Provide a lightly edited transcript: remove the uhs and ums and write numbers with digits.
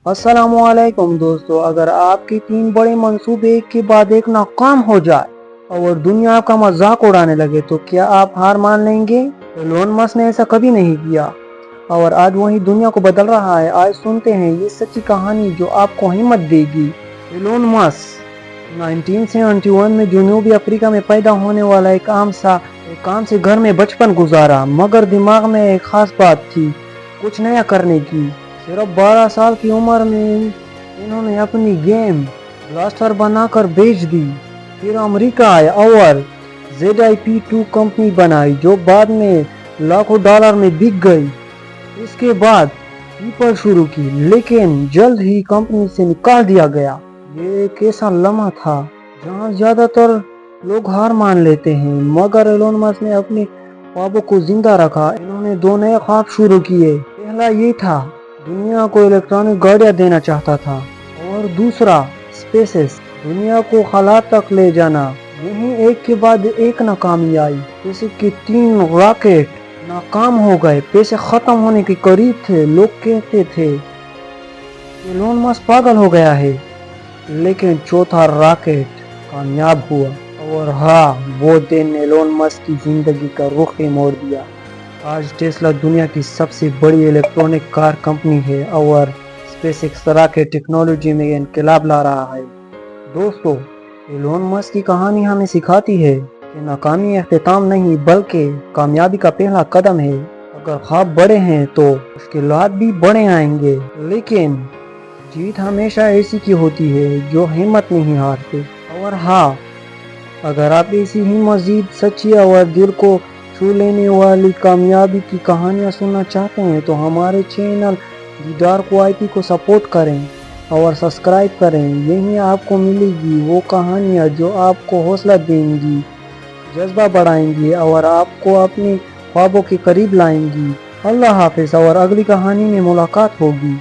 अस्सलाम वालेकुम दोस्तों, अगर आपके 3 बड़े मंसूबे एक के बाद एक नाकाम हो जाए और दुनिया आपका मजाक उड़ाने लगे तो क्या आप हार मान लेंगे? एलोन मस्क ने ऐसा कभी नहीं किया और आज वही दुनिया को बदल रहा है। आज सुनते हैं ये सच्ची कहानी जो आपको हिम्मत देगी। एलोन मस्क 1971 में जनूबी अफ्रीका में पैदा होने वाला एक आम से घर में बचपन गुजारा, मगर दिमाग में एक खास बात थी, कुछ नया करने की। सिर्फ 12 साल की उम्र में इन्होंने अपनी गेम ब्लास्टर बनाकर बेच दी। फिर अमेरिका आए और ZIP2 कंपनी बनाई जो बाद में लाखों डॉलर में बिक गई। इसके बाद पीपल शुरू की, लेकिन जल्द ही कंपनी से निकाल दिया गया। ये एक ऐसा लम्हा था जहां ज्यादातर लोग हार मान लेते हैं, मगर एलोन मस्क ने अपने ख्वाबों को जिंदा रखा। इन्होंने 2 नए ख्वाब शुरू किए। पहला ये था, दुनिया को इलेक्ट्रॉनिक गाड़ियां देना चाहता था, और दूसरा स्पेसेस, दुनिया को खला तक ले जाना। यहीं एक के बाद एक नाकामी आई। जैसे कि 3 रॉकेट नाकाम हो गए, पैसे खत्म होने के करीब थे। लोग कहते थे एलोन मस्क पागल हो गया है, लेकिन चौथा रॉकेट कामयाब हुआ। और हाँ, वो दिन एलोन मस्क की जिंदगी का रुख ही मोड़ दिया। आज टेस्ला दुनिया की सबसे बड़ी इलेक्ट्रॉनिक कार कंपनी है और स्पेसएक्स रॉकेट टेक्नोलॉजी में इनकलाब ला रहा है। दोस्तों, एलोन मस्क की कहानी हमें सिखाती है कि नाकामी इख्तिताम नहीं बल्कि कामयाबी का पहला कदम है। अगर ख्वाब बड़े हैं तो मुश्किलात भी बड़े आएंगे, लेकिन जीत हमेशा ऐसी की होती है जो हिम्मत नहीं हारते। और हाँ, अगर आप ऐसी ही मजीद सच्ची और दिल को छू लेने वाली कामयाबी की कहानियाँ सुनना चाहते हैं तो हमारे चैनल दी डार्क वाईटी को सपोर्ट करें और सब्सक्राइब करें। यहीं आपको मिलेगी वो कहानियाँ जो आपको हौसला देंगी, जज्बा बढ़ाएंगी और आपको अपने ख्वाबों के करीब लाएंगी। अल्लाह हाफिज़ और अगली कहानी में मुलाकात होगी।